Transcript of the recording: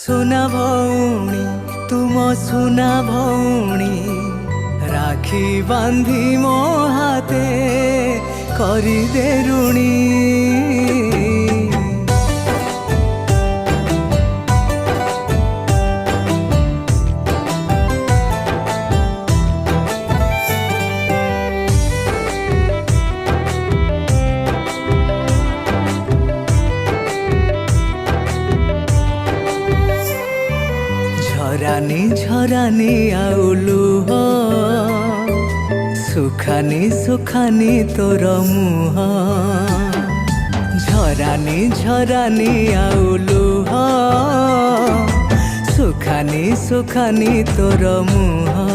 सुना भौणी तुम सुना भौणी राखी बांधी मो हाथे करी दे ऋणी। झरानी झरानी आउलु हो सुखानी सुखानी तोर मुह। झरानी झरानी आउलु हो सुखानी सुखानी तोर मुह।